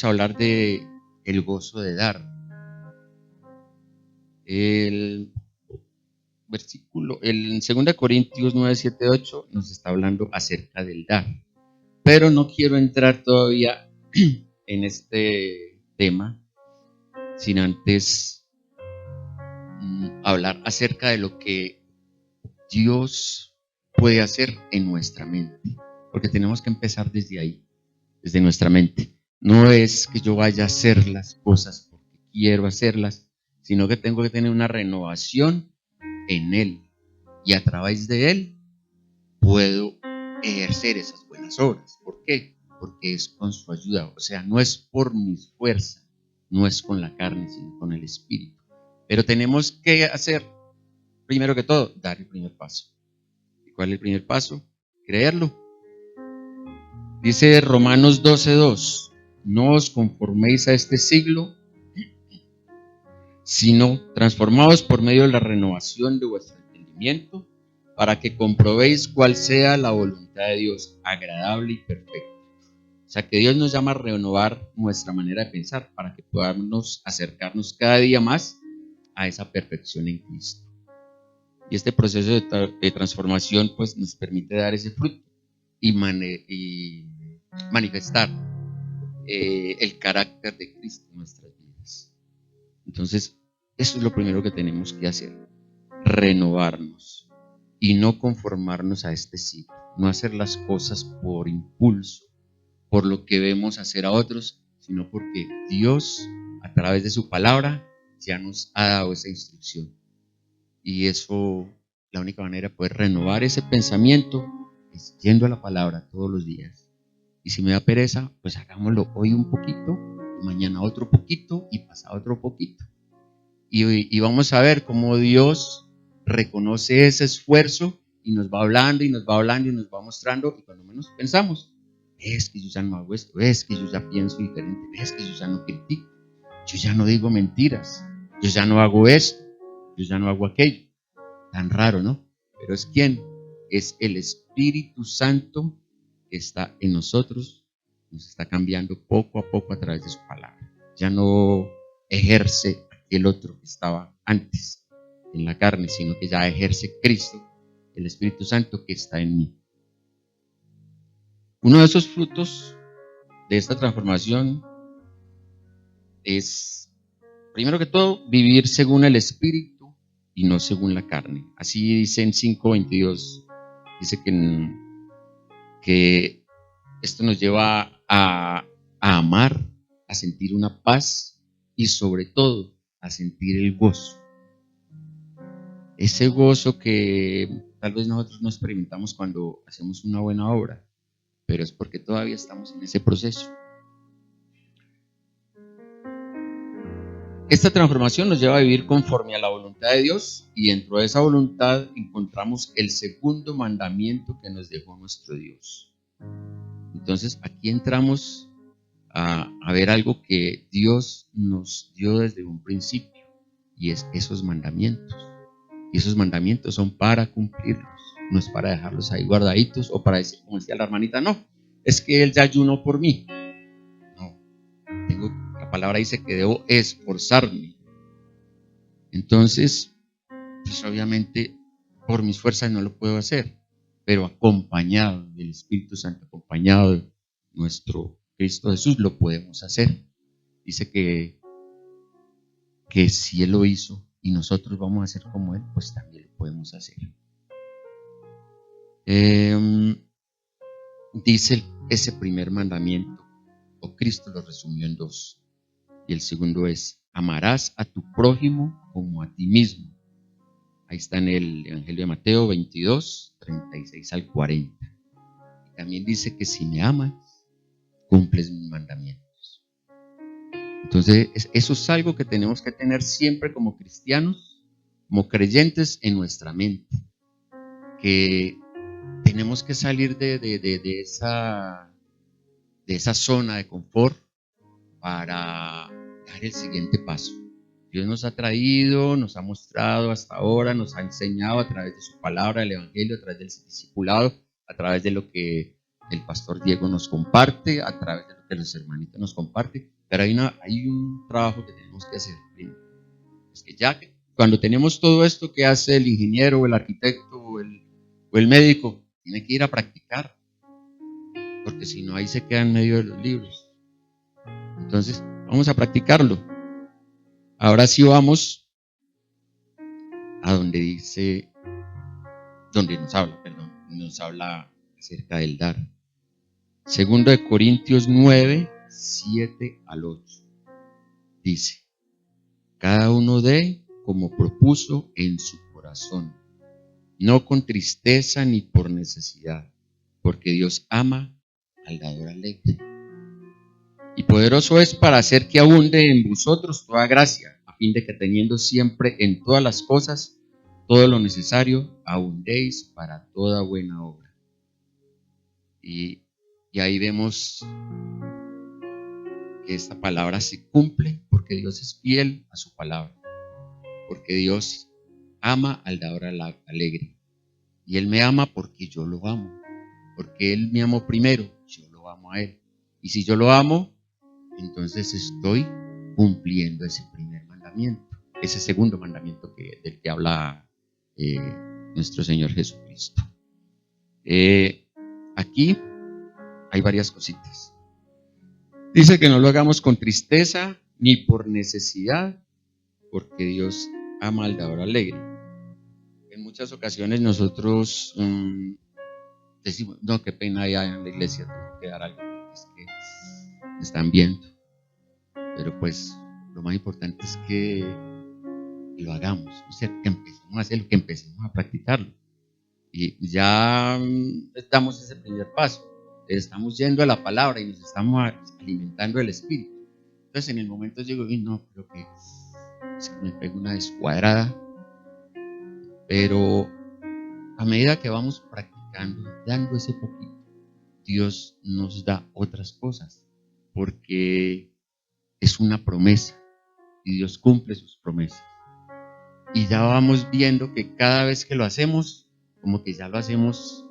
vamos a hablar de el gozo de dar. El versículo, en 2 Corintios 9, 7, 8 nos está hablando acerca del dar. Pero no quiero entrar todavía en este tema sin antes hablar acerca de lo que Dios puede hacer en nuestra mente. Porque tenemos que empezar desde ahí, desde nuestra mente. No es que yo vaya a hacer las cosas porque quiero hacerlas, sino que tengo que tener una renovación en Él. Y a través de Él puedo ejercer esas buenas obras. ¿Por qué? Porque es con su ayuda. O sea, no es por mis fuerzas, no es con la carne, sino con el Espíritu. Pero tenemos que hacer, primero que todo, dar el primer paso. ¿Y cuál es el primer paso? Creerlo. Dice Romanos 12:2, no os conforméis a este siglo, sino transformaos por medio de la renovación de vuestro entendimiento, para que comprobéis cuál sea la voluntad de Dios, agradable y perfecta. O sea, que Dios nos llama a renovar nuestra manera de pensar para que podamos acercarnos cada día más a esa perfección en Cristo. Y este proceso de transformación pues nos permite dar ese fruto y manifestar el carácter de Cristo en nuestras vidas. Entonces, eso es lo primero que tenemos que hacer, renovarnos y no conformarnos a este siglo, no hacer las cosas por impulso, por lo que vemos hacer a otros, sino porque Dios, a través de su palabra, ya nos ha dado esa instrucción. Y eso, la única manera de poder renovar ese pensamiento es yendo a la palabra todos los días. Y si me da pereza, pues hagámoslo hoy un poquito, y mañana otro poquito, y pasado otro poquito. Y vamos a ver cómo Dios reconoce ese esfuerzo y nos va hablando y nos va hablando y nos va mostrando. Y cuando menos pensamos, es que yo ya no hago esto, es que yo ya pienso diferente, es que yo ya no critico, yo ya no digo mentiras, yo ya no hago esto, yo ya no hago aquello. Tan raro, ¿no? Pero es ¿quién? Es el Espíritu Santo que está en nosotros, nos está cambiando poco a poco a través de su palabra. Ya no ejerce el otro que estaba antes en la carne, sino que ya ejerce Cristo, el Espíritu Santo que está en mí. Uno de esos frutos de esta transformación es, primero que todo, vivir según el Espíritu y no según la carne. Así dice en 5:22, dice que esto nos lleva a amar, a sentir una paz y sobre todo a sentir el gozo. Ese gozo que tal vez nosotros no experimentamos cuando hacemos una buena obra, pero es porque todavía estamos en ese proceso. Esta transformación nos lleva a vivir conforme a la voluntad de Dios y dentro de esa voluntad encontramos el segundo mandamiento que nos dejó nuestro Dios. Entonces aquí entramos a ver algo que Dios nos dio desde un principio y es esos mandamientos. Y esos mandamientos son para cumplirlos, no es para dejarlos ahí guardaditos o para decir, como decía la hermanita, no, es que Él ya ayunó por mí. No, la palabra dice que debo esforzarme. Entonces, pues obviamente por mis fuerzas no lo puedo hacer, pero acompañado del Espíritu Santo, acompañado de nuestro Cristo Jesús, lo podemos hacer. Dice que si Él lo hizo y nosotros vamos a hacer como Él, pues también lo podemos hacer. Dice ese primer mandamiento, o Cristo lo resumió en dos. Y el segundo es, amarás a tu prójimo como a ti mismo. Ahí está en el Evangelio de Mateo 22, 36 al 40. Y también dice que si me amas, cumples mis mandamientos. Entonces, eso es algo que tenemos que tener siempre como cristianos, como creyentes en nuestra mente. Que tenemos que salir de esa zona de confort para dar el siguiente paso. Dios nos ha traído, nos ha mostrado hasta ahora, nos ha enseñado a través de su palabra, el Evangelio, a través del discipulado, a través de lo que el pastor Diego nos comparte, a través de lo que los hermanitos nos comparten, pero hay un trabajo que tenemos que hacer primero. Es que ya cuando tenemos todo esto que hace el ingeniero o el arquitecto o el médico, tiene que ir a practicar, porque si no ahí se queda en medio de los libros. Entonces, vamos a practicarlo. Ahora sí vamos a donde dice, donde nos habla acerca del dar. Segundo de Corintios 9, 7 al 8. Dice, cada uno dé como propuso en su corazón, no con tristeza ni por necesidad, porque Dios ama al dador alegre. Y poderoso es para hacer que abunde en vosotros toda gracia, a fin de que teniendo siempre en todas las cosas todo lo necesario, abundéis para toda buena obra. Y ahí vemos que esta palabra se cumple porque Dios es fiel a su palabra, porque Dios ama al dador alegre. Y Él me ama porque yo lo amo, porque Él me amó primero, yo lo amo a Él. Y si yo lo amo, entonces estoy cumpliendo ese primer mandamiento, ese segundo mandamiento del que habla nuestro Señor Jesucristo. Aquí hay varias cositas. Dice que no lo hagamos con tristeza ni por necesidad, porque Dios ama al dador alegre. En muchas ocasiones nosotros decimos, no, qué pena allá en la iglesia, tengo que dar algo, porque es que me están viendo. Pero pues lo más importante es que lo hagamos, o sea, que empecemos a hacerlo, que empecemos a practicarlo. Y ya damos ese primer paso. Estamos yendo a la palabra y nos estamos alimentando del Espíritu. Entonces en el momento digo, no, creo que es que me pego una descuadrada. Pero a medida que vamos practicando, dando ese poquito, Dios nos da otras cosas, porque es una promesa y Dios cumple sus promesas. Y ya vamos viendo que cada vez que lo hacemos, como que ya lo hacemos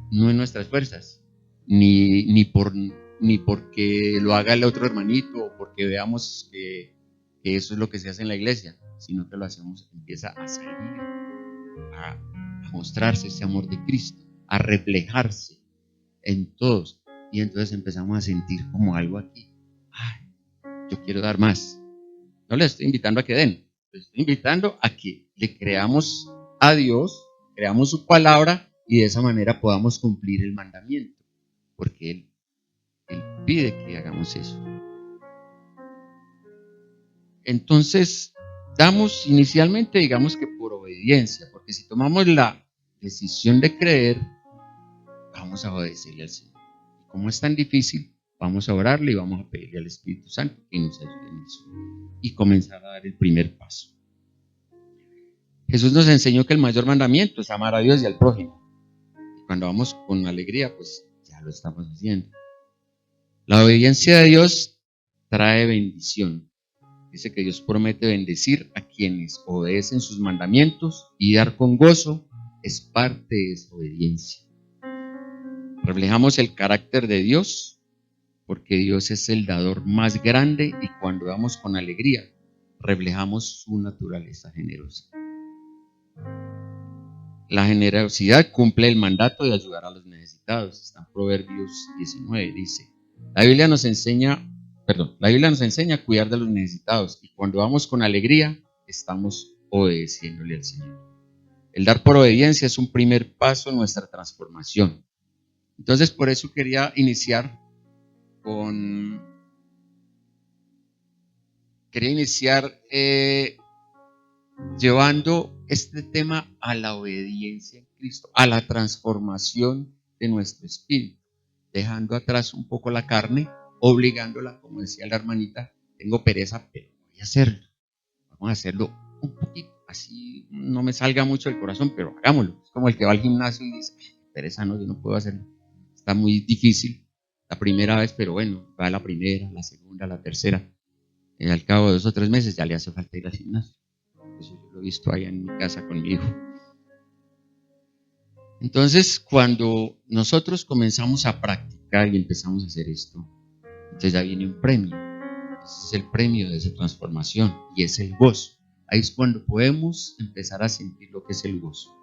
no en nuestras fuerzas, ni porque lo haga el otro hermanito o porque veamos que eso es lo que se hace en la iglesia, sino que lo hacemos, empieza a salir, a mostrarse ese amor de Cristo, a reflejarse en todos. Y entonces empezamos a sentir como algo aquí. Ay, yo quiero dar más. No les estoy invitando a que den, les estoy invitando a que le creamos a Dios, creamos su palabra y de esa manera podamos cumplir el mandamiento, porque Él pide que hagamos eso. Entonces, damos inicialmente, digamos que por obediencia, porque si tomamos la decisión de creer, vamos a obedecerle al Señor. Y como es tan difícil, vamos a orarle y vamos a pedirle al Espíritu Santo que nos ayude en eso y comenzar a dar el primer paso. Jesús nos enseñó que el mayor mandamiento es amar a Dios y al prójimo. Y cuando vamos con alegría, pues ya lo estamos haciendo. La obediencia de Dios trae bendición. Dice que Dios promete bendecir a quienes obedecen sus mandamientos y dar con gozo es parte de esa obediencia. Reflejamos el carácter de Dios porque Dios es el dador más grande y cuando damos con alegría reflejamos su naturaleza generosa. La generosidad cumple el mandato de ayudar a los necesitados. Está en Proverbios 19, dice. La Biblia nos enseña a cuidar de los necesitados y cuando vamos con alegría estamos obedeciéndole al Señor. El dar por obediencia es un primer paso en nuestra transformación. Entonces por eso quería iniciar llevando este tema a la obediencia en Cristo, a la transformación de nuestro espíritu, dejando atrás un poco la carne, obligándola, como decía la hermanita, tengo pereza, pero voy a hacerlo. Vamos a hacerlo un poquito, así no me salga mucho del corazón, pero hagámoslo. Es como el que va al gimnasio y dice, pereza, no, yo no puedo hacerlo. Está muy difícil la primera vez, pero bueno, va la primera, la segunda, la tercera. Y al cabo de 2 o 3 meses ya le hace falta ir al gimnasio. Eso yo lo he visto allá en mi casa con mi hijo. Entonces, cuando nosotros comenzamos a practicar y empezamos a hacer esto, entonces ya viene un premio. Ese es el premio de esa transformación y es el gozo. Ahí es cuando podemos empezar a sentir lo que es el gozo.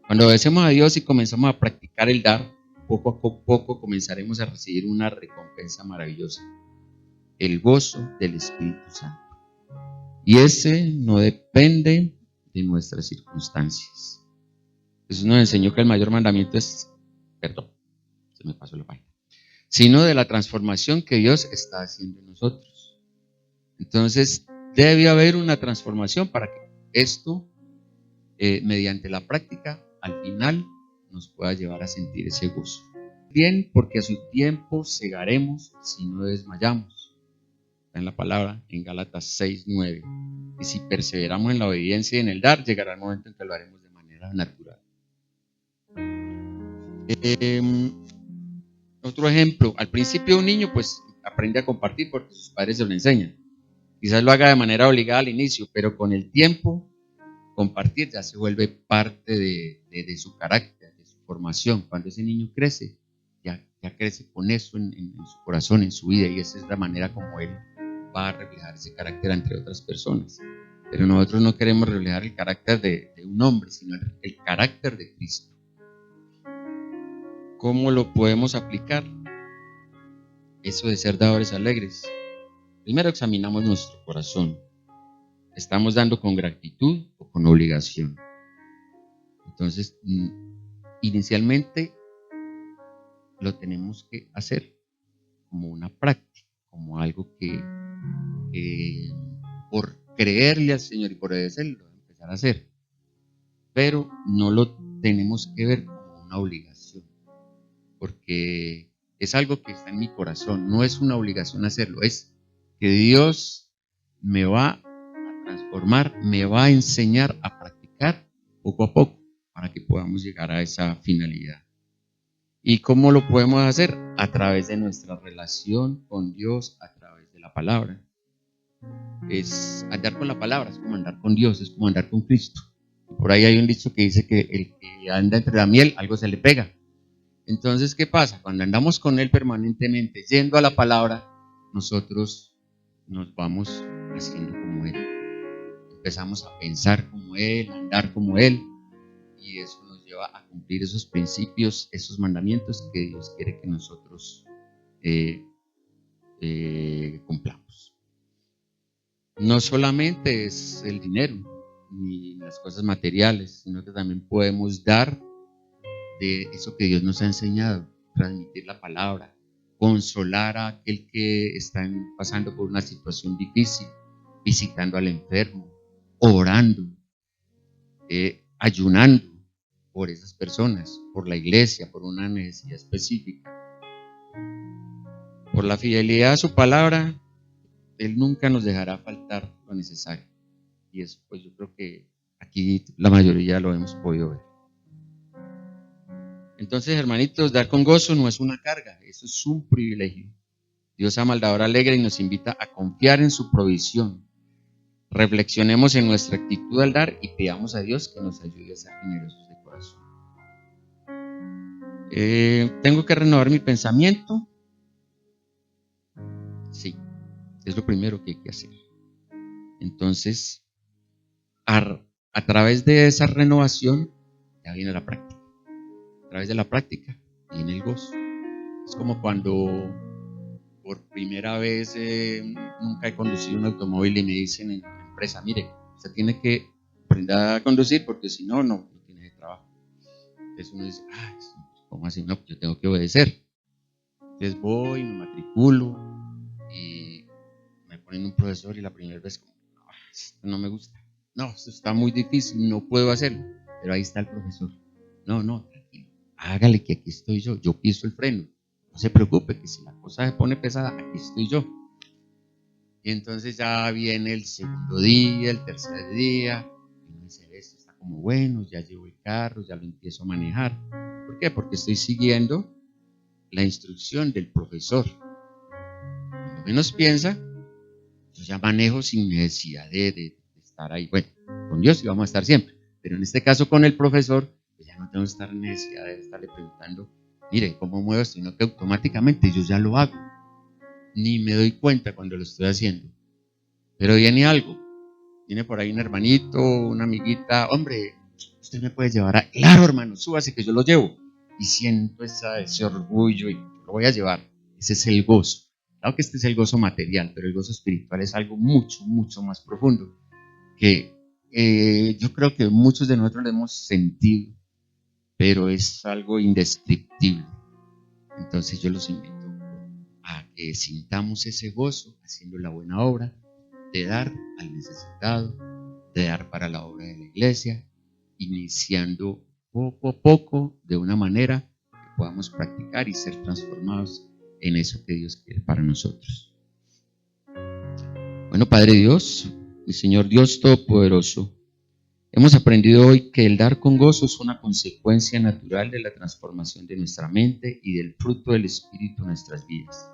Cuando obedecemos a Dios y comenzamos a practicar el dar, poco a poco comenzaremos a recibir una recompensa maravillosa. El gozo del Espíritu Santo. Y ese no depende de nuestras circunstancias. Jesús nos enseñó que el mayor mandamiento es, perdón, se me pasó la página, sino de la transformación que Dios está haciendo en nosotros. Entonces, debe haber una transformación para que esto, mediante la práctica, al final nos pueda llevar a sentir ese gozo. Bien, porque a su tiempo cegaremos si no desmayamos. Está en la palabra, en Gálatas 6:9. Y si perseveramos en la obediencia y en el dar, llegará el momento en que lo haremos de manera natural. Otro ejemplo, al principio un niño pues aprende a compartir porque sus padres se lo enseñan. Quizás lo haga de manera obligada al inicio, pero con el tiempo compartir ya se vuelve parte de su carácter, de su formación. Cuando ese niño crece, ya crece con eso en su corazón, en su vida, y esa es la manera como él va a reflejar ese carácter entre otras personas. Pero nosotros no queremos reflejar el carácter de un hombre, sino el carácter de Cristo. ¿Cómo lo podemos aplicar? Eso de ser dadores alegres. Primero examinamos nuestro corazón. ¿Estamos dando con gratitud o con obligación? Entonces, inicialmente lo tenemos que hacer como una práctica, como algo que por creerle al Señor y por obedecerlo, empezar a hacer. Pero no lo tenemos que ver como una obligación, porque es algo que está en mi corazón, no es una obligación hacerlo, es que Dios me va a transformar, me va a enseñar a practicar poco a poco para que podamos llegar a esa finalidad. ¿Y cómo lo podemos hacer? A través de nuestra relación con Dios, a través de la palabra. Es andar con la palabra, es como andar con Dios, es como andar con Cristo. Por ahí hay un dicho que dice que el que anda entre la miel, algo se le pega. Entonces, ¿qué pasa? Cuando andamos con Él permanentemente, yendo a la palabra, nosotros nos vamos haciendo como Él. Empezamos a pensar como Él, a andar como Él, y eso nos lleva a cumplir esos principios, esos mandamientos que Dios quiere que nosotros cumplamos. No solamente es el dinero ni las cosas materiales, sino que también podemos dar de eso que Dios nos ha enseñado, transmitir la palabra, consolar a aquel que está pasando por una situación difícil, visitando al enfermo, orando, ayunando por esas personas, por la iglesia, por una necesidad específica. Por la fidelidad a su palabra, Él nunca nos dejará faltar lo necesario. Y eso pues yo creo que aquí la mayoría lo hemos podido ver. Entonces, hermanitos, dar con gozo no es una carga, eso es un privilegio. Dios ama al dador alegre y nos invita a confiar en su provisión. Reflexionemos en nuestra actitud al dar y pidamos a Dios que nos ayude a ser generosos de corazón. ¿Tengo que renovar mi pensamiento? Sí, es lo primero que hay que hacer. Entonces, a través de esa renovación ya viene la práctica. A través de la práctica viene el gozo. Es como cuando por primera vez nunca he conducido un automóvil y me dicen en la empresa, mire, usted tiene que aprender a conducir porque si no, no tiene de trabajo. Entonces uno dice, ¿cómo así? No, yo tengo que obedecer. Entonces voy, me matriculo y me ponen un profesor y la primera vez como, esto no me gusta. No, esto está muy difícil, no puedo hacerlo. Pero ahí está el profesor. No, tranquilo, hágale que aquí estoy yo piso el freno. No se preocupe, que si la cosa se pone pesada, aquí estoy yo. Y entonces ya viene el segundo día, el tercer día, y uno dice, esto está como bueno, ya llevo el carro, ya lo empiezo a manejar. ¿Por qué? Porque estoy siguiendo la instrucción del profesor. Cuando menos piensa, yo ya manejo sin necesidad de estar ahí. Bueno, con Dios sí vamos a estar siempre, pero en este caso con el profesor, pues ya no tengo que estar en necesidad de estarle preguntando, mire, ¿cómo muevo esto? Sino que automáticamente yo ya lo hago. Ni me doy cuenta cuando lo estoy haciendo. Pero viene algo. Viene por ahí un hermanito, una amiguita. Hombre, usted me puede llevar a... Claro, hermano, súbase que yo lo llevo. Y siento ese orgullo y lo voy a llevar. Ese es el gozo. Claro que este es el gozo material, pero el gozo espiritual es algo mucho, mucho más profundo. Que yo creo que muchos de nosotros lo hemos sentido, pero es algo indescriptible. Entonces yo los invito a que sintamos ese gozo haciendo la buena obra, de dar al necesitado, de dar para la obra de la iglesia, iniciando poco a poco, de una manera que podamos practicar y ser transformados en eso que Dios quiere para nosotros. Bueno, Padre Dios y Señor Dios Todopoderoso, hemos aprendido hoy que el dar con gozo es una consecuencia natural de la transformación de nuestra mente y del fruto del Espíritu en nuestras vidas.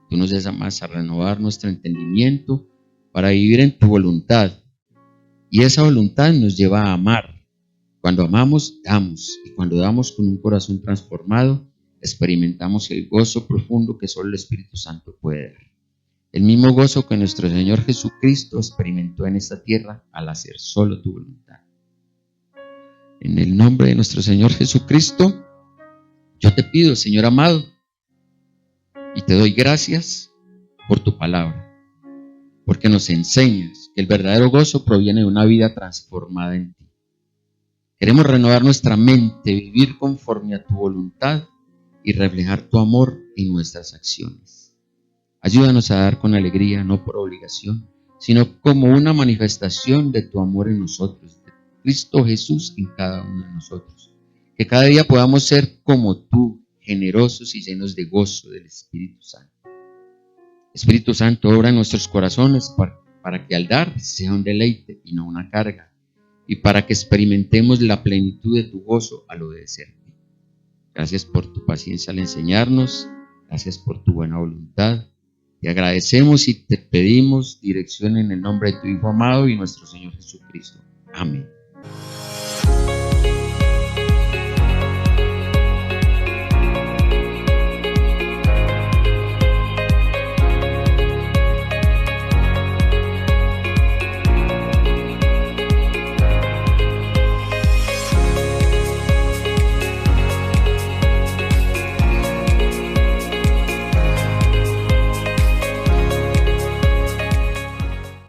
Tú nos llamas a renovar nuestro entendimiento para vivir en tu voluntad. Y esa voluntad nos lleva a amar. Cuando amamos, damos. Y cuando damos con un corazón transformado, experimentamos el gozo profundo que solo el Espíritu Santo puede dar. El mismo gozo que nuestro Señor Jesucristo experimentó en esta tierra al hacer solo tu voluntad. En el nombre de nuestro Señor Jesucristo, yo te pido, Señor amado, y te doy gracias por tu palabra, porque nos enseñas que el verdadero gozo proviene de una vida transformada en ti. Queremos renovar nuestra mente, vivir conforme a tu voluntad y reflejar tu amor en nuestras acciones. Ayúdanos a dar con alegría, no por obligación, sino como una manifestación de tu amor en nosotros, de Cristo Jesús en cada uno de nosotros. Que cada día podamos ser como tú, generosos y llenos de gozo del Espíritu Santo. Espíritu Santo, obra en nuestros corazones para que al dar sea un deleite y no una carga, y para que experimentemos la plenitud de tu gozo al obedecerte. Gracias por tu paciencia al enseñarnos, gracias por tu buena voluntad. Te agradecemos y te pedimos dirección en el nombre de tu Hijo amado y nuestro Señor Jesucristo. Amén.